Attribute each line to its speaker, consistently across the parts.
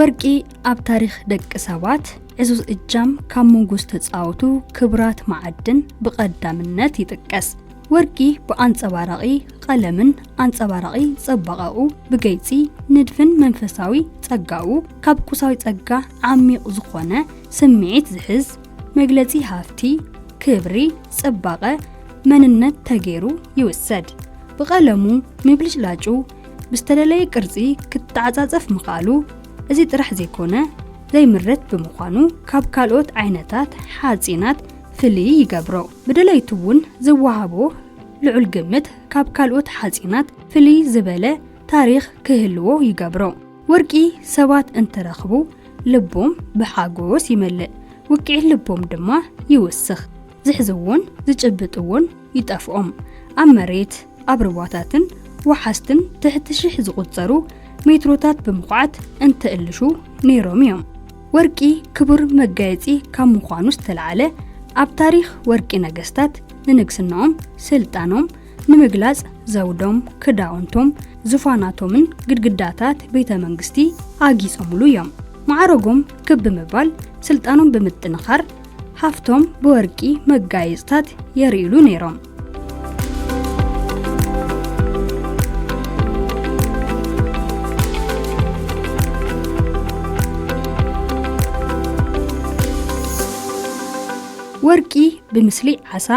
Speaker 1: ወርቂ ኣብ ታሪኽ ደቂ ሰባት ዕዙዝ እጃም ካብ መንግስት ተጻውቱ ክብራት ማዕድን ብቐዳምነት ይጥቀስ። ወርቂ ብኣንጸባራቂ ቀለምን ኣንጸባራቂ ጽባቐኡ ብገይጺ ንድፍን መንፈሳዊ ጸጋኡ ካብ ቁሳዊ ጸጋ ዓሚቕ ዝኾነ ስምዒት ዝሕዝ መግለጺ ሃፍቲ ክብሪ ጽባቐ መንነት ተገይሩ ይውሰድ። ብቐለሙ ምብልጭላጩ ብዝተደለየ ቅርጺ ክትዓጻጸፍ ምኻሉ እዚ ጥራሕ ዘይኮነ ዘይምረት ብምዃኑ ካብ ካልኦት ዓይነታት ሓጺናት ፍልይ ይገብሮ። ብደለይቱ እውን ዝወሃቦ ልዑል ግምት ካብ ካልኦት ሓጺናት ፍልይ ዝበለ ታሪኽ ክህልዎ ይገብሮ። ወርቂ ሰባት እንትረኽቡ ልቦም ብሓጎስ ይመልእ፣ ውቅዒ ልቦም ድማ ይውስኽ፣ ዝሕዝውን ዝጭብጥውን ይጠፍኦም። ኣብ መሬት ኣብ ሩባታትን ወሓስትን ትሕቲ ሽሕ ዝቁጸሩ ሜትሮታት ብምዃዓት እንትእልሹ ነይሮም እዮም። ወርቂ ክቡር መጋየጺ ካብ ምዃኑ ዝተልዓለ ኣብ ታሪኽ ወርቂ ነገስታት ንንግስናኦም ስልጣኖም ንምግላጽ ዘውዶም ክዳውንቶም ዙፋናቶምን ግድግዳታት ቤተ መንግስቲ ኣጊጾምሉ እዮም። ማዕረጎም ክብ ምባል ስልጣኖም ብምጥንኻር ሃፍቶም ብወርቂ መጋየጽታት የርእሉ ነይሮም። ወርቂ ብምስሊ ዓሳ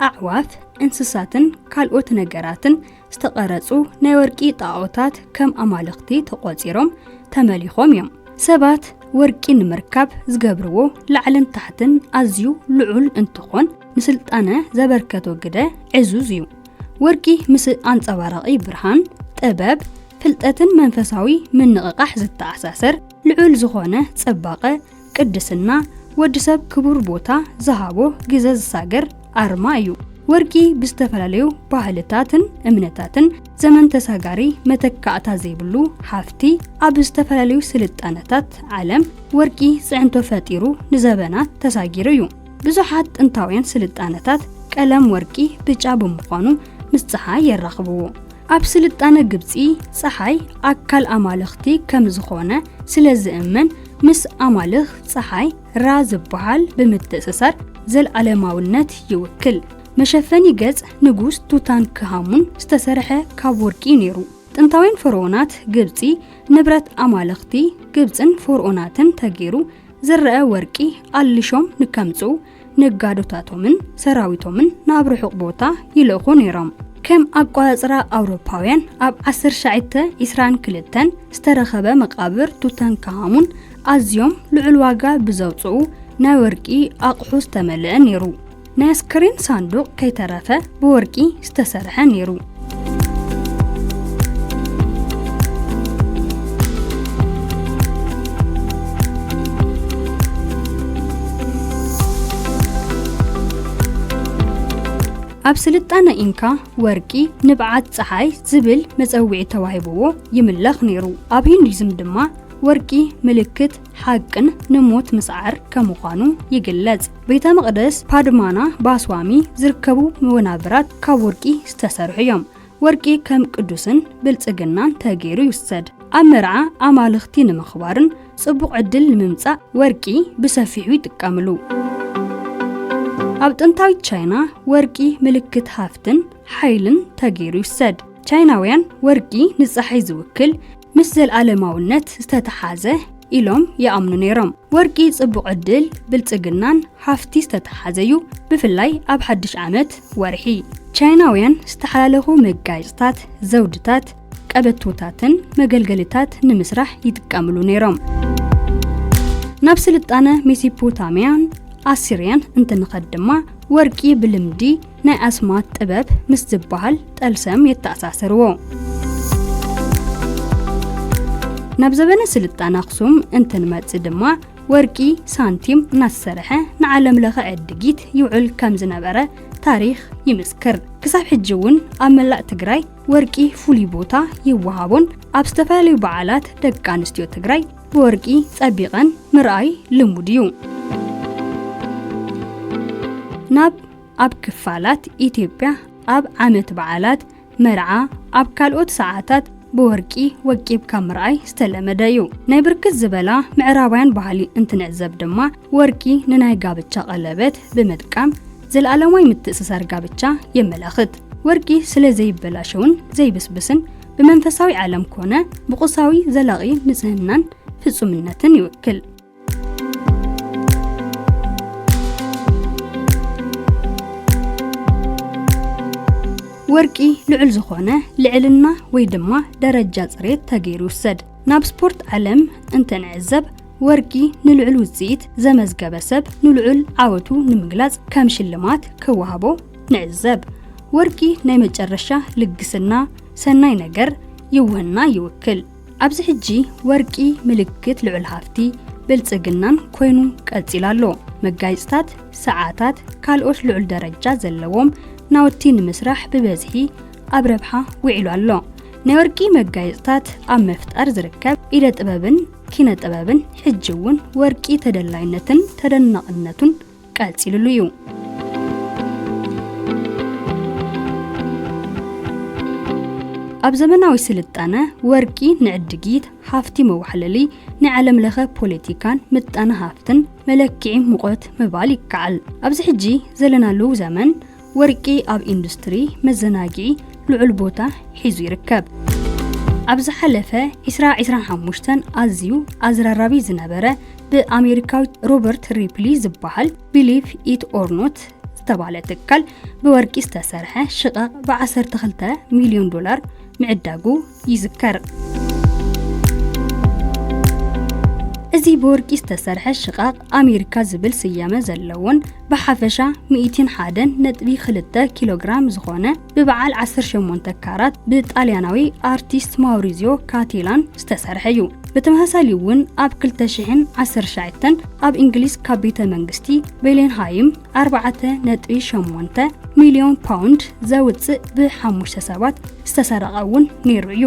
Speaker 1: ኣዕዋፍ እንስሳትን ካልኦት ነገራትን ዝተቐረጹ ናይ ወርቂ ጣዖታት ከም ኣማልኽቲ ተቖጺሮም ተመሊኾም እዮም። ሰባት ወርቂ ንምርካብ ዝገብርዎ ላዕልን ታሕትን ኣዝዩ ልዑል እንትኾን ንስልጣነ ዘበርከቶ ግደ ዕዙዝ እዩ። ወርቂ ምስ ኣንጸባራቂ ብርሃን ጥበብ ፍልጠትን መንፈሳዊ ምንቕቓሕ ዝተኣሳሰር ልዑል ዝኾነ ጽባቐ ቅድስና ወዲሰብ ክቡር ቦታ ዝሃቦ ግዘ ዝሳገር ኣርማ እዩ። ወርቂ ብዝተፈላለዩ ባህልታትን እምነታትን ዘመን ተሳጋሪ መተካእታ ዘይብሉ ሃፍቲ ኣብ ዝተፈላለዩ ስልጣነታት ዓለም ወርቂ ጽዕንቶ ፈጢሩ ንዘበናት ተሳጊሩ እዩ። ብዙሓት ጥንታውያን ስልጣነታት ቀለም ወርቂ ብጫ ብምዃኑ ምስ ፀሓይ የራኽብዎ። ኣብ ስልጣነ ግብፂ ፀሓይ ኣካል ኣማልኽቲ ከም ዝኾነ ስለ ዝእመን ምስ ኣማልኽ ፀሓይ ራ ዝበሃል ብምትእስሳር ዘለዓለማውነት ይውክል። መሸፈኒ ገጽ ንጉስ ቱታንክሃሙን ዝተሰርሐ ካብ ወርቂ ነይሩ። ጥንታውያን ፈርዖናት ግብፂ ንብረት ኣማልኽቲ ግብፅን ፈርዖናትን ተገይሩ ዝረአ ወርቂ ኣልሾም ንከምጽኡ ነጋዶታቶምን ሰራዊቶምን ናብ ርሑቕ ቦታ ይልእኹ ነይሮም። ከም ኣቋጽራ ኣውሮፓውያን ኣብ 1922 ዝተረኸበ መቃብር ቱታንክሃሙን ኣዝዮም ልዑል ዋጋ ብዘውጽኡ ናይ ወርቂ ኣቕሑ ዝተመልአ ነይሩ። ናይ ኣስከሬን ሳንዱቕ ከይተረፈ ብወርቂ ዝተሰርሐ ነይሩ። ኣብ ስልጣነ ኢንካ ወርቂ ንብዓት ፀሓይ ዝብል መፀውዒ ተዋሂብዎ ይምለኽ ነይሩ። ኣብ ሂንዱይዝም ድማ ወርቂ ምልክት ሓቅን ንሞት ምስዓር ከምዃኑ ይግለጽ። ቤተ መቕደስ ፓድማና ባስዋሚ ዝርከቡ መወናብራት ካብ ወርቂ ዝተሰርሑ እዮም። ወርቂ ከም ቅዱስን ብልጽግናን ተገይሩ ይውሰድ። ኣብ መርዓ ኣማልኽቲ ንምኽባርን ጽቡቕ ዕድል ንምምጻእ ወርቂ ብሰፊሑ ይጥቀምሉ። ኣብ ጥንታዊት ቻይና ወርቂ ምልክት ሃፍትን ሓይልን ተገይሩ ይውሰድ። ቻይናውያን ወርቂ ንፀሓይ ዝውክል ምስ ዘለዓለማውነት ዝተተሓዘ ኢሎም ይኣምኑ ነይሮም። ወርቂ ጽቡቕ ዕድል ብልጽግናን ሃፍቲ ዝተተሓዘ እዩ፣ ብፍላይ ኣብ ሓድሽ ዓመት ወርሒ። ቻይናውያን ዝተሓላለኹ መጋየጽታት ዘውድታት ቀበቶታትን መገልገልታት ንምስራሕ ይጥቀምሉ ነይሮም። ናብ ስልጣነ ሜሶፖታምያን ኣሲርያን እንትንኸድ ድማ ወርቂ ብልምዲ ናይ ኣስማት ጥበብ ምስ ዝበሃል ጠልሰም የተኣሳሰርዎ። ናብ ዘበነ ስልጣነ ኣኽሱም እንትንመጽእ ድማ ወርቂ ሳንቲም እናተሰርሐ ንዓለም ለኸ ዕድጊት ይውዕል ከም ዝነበረ ታሪኽ ይምስክር። ክሳብ ሕጂ እውን ኣብ መላእ ትግራይ ወርቂ ፍሉይ ቦታ ይወሃቦን ኣብ ዝተፈላለዩ በዓላት ደቂ ኣንስትዮ ትግራይ ብወርቂ ጸቢቐን ምርኣይ ልሙድ እዩ። ናብ ኣብ ክፋላት ኢትዮጵያ ኣብ ዓመት በዓላት መርዓ ኣብ ካልኦት ሰዓታት ብወርቂ ወቂብካ ምርኣይ ዝተለመደ እዩ። ናይ ብርክት ዝበላ ምዕራባውያን ባህሊ እንትንዕዘብ ድማ ወርቂ ንናይ ጋብቻ ቀለበት ብምጥቃም ዘለኣለማዊ ምትእስሳር ጋብቻ የመላኽት። ወርቂ ስለ ዘይበላሸውን ዘይብስብስን ብመንፈሳዊ ዓለም ኮነ ብቁሳዊ ዘላቂ ንጽህናን ፍጹምነትን ይውክል። ወርቂ ልዑል ዝኾነ ልዕልና ወይ ድማ ደረጃ ጽሬት ተገይሩ ይውሰድ። ናብ ስፖርት ዓለም እንትንዕዘብ ወርቂ ንልዑል ውጽኢት ዘመዝገበ ሰብ ንልዑል ዓወቱ ንምግላጽ ከም ሽልማት ክወሃቦ ንዕዘብ። ወርቂ ናይ መጨረሻ ልግስና ሰናይ ነገር ይውህና ይውክል። ኣብዚ ሕጂ ወርቂ ምልክት ልዑል ሃፍቲ ብልጽግናን ኮይኑ ቀጺሉ ኣሎ። መጋየጽታት፣ ሰዓታት፣ ካልኦት ልዑል ደረጃ ዘለዎም ናውቲ ንምስራሕ ብበዝሒ ኣብ ረብሓ ውዒሉ ኣሎ። ናይ ወርቂ መጋየጽታት ኣብ መፍጠር ዝርከብ ኢደ ጥበብን ኪነ ጥበብን ሕጂ እውን ወርቂ ተደላይነትን ተደናቕነቱን ቀጺሉሉ እዩ። ኣብ ዘመናዊ ስልጣነ ወርቂ ንዕድጊት ሃፍቲ መዋሕለሊ ንዓለም ለኸ ፖለቲካን ምጣነ ሃፍትን መለክዒ ሙቐት ምባል ይከዓል። ኣብዚ ሕጂ ዘለናሉ ዘመን ወርቂ ኣብ ኢንዱስትሪ መዘናግዒ ልዑል ቦታ ሒዙ ይርከብ። ኣብ ዝሓለፈ 2025 ኣዝዩ ኣዝራራቢ ዝነበረ ብኣሜሪካዊ ሮበርት ሪፕሊ ዝበሃል ቢሊቭ ኢት ኦር ኖት ዝተባለ ትካል ብወርቂ ዝተሰርሐ ሽቓቕ ብ12 ሚልዮን ዶላር ምዕዳጉ ይዝከር። እዚ ብወርቂ ዝተሰርሐ ሽቓቕ ኣሜሪካ ዝብል ስያመ ዘለዎን ብሓፈሻ 101.2 ኪሎግራም ዝኾነ ብበዓል 18 ካራት ብጣልያናዊ አርቲስት ማውሪዚዮ ካቴላን ዝተሰርሐ እዩ። በተመሳሳሊ እውን ኣብ 2019 ኣብ እንግሊዝ ካብ ቤተ መንግስቲ ቤሌንሃይም 4.8 ሚልዮን ፓውንድ ዘውፅእ ብ5 ሰባት ዝተሰረቀ እውን ነይሩ እዩ።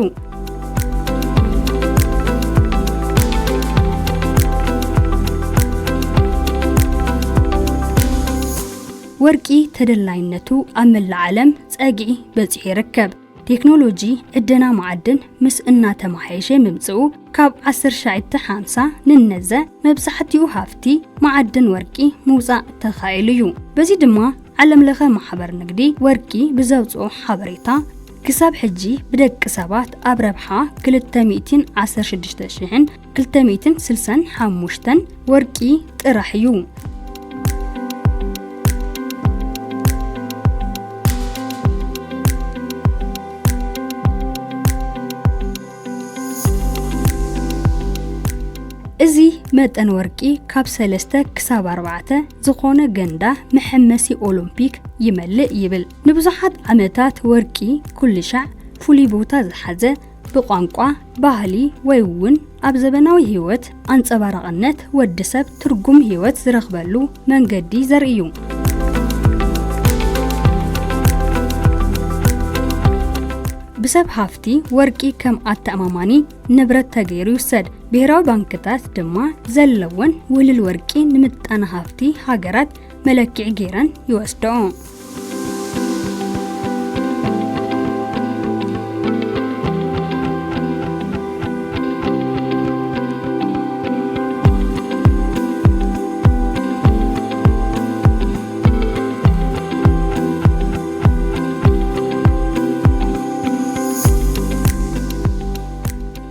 Speaker 1: ወርቂ ተደላይነቱ ኣብ መላእ ዓለም ጸግዒ በጽሒ ይርከብ። ቴክኖሎጂ ዕደና ማዕድን ምስ እናተማሓየሸ ምምጽኡ ካብ 1950 ንነዘ መብዛሕትኡ ሃፍቲ ማዕድን ወርቂ ምውፃእ ተኻኢሉ እዩ። በዚ ድማ ዓለም ለኸ ማሕበር ንግዲ ወርቂ ብዘውፅኦ ሓበሬታ ክሳብ ሕጂ ብደቂ ሰባት ኣብ ረብሓ 216,265 ወርቂ ጥራሕ እዩ። እዚ መጠን ወርቂ ካብ 3 ክሳብ 4 ዝኾነ ገንዳ መሐመሲ ኦሎምፒክ ይመልእ ይብል። ንብዙሓት ዓመታት ወርቂ ኩልሻዕ ፍሉይ ቦታ ዝሓዘ ብቋንቋ ባህሊ ወይ እውን ኣብ ዘበናዊ ህይወት አንጸባራቕነት ወዲሰብ ትርጉም ህይወት ዝረኽበሉ መንገዲ ዘርኢ እዩ። ብሰብ ሃፍቲ ወርቂ ከም ኣተኣማማኒ ንብረት ተገይሩ ይውሰድ። ብሄራዊ ባንክታት ድማ ዘለወን ውህልል ወርቂ ንምጣነ ሃፍቲ ሃገራት መለክዒ ገይረን ይወስደኦ።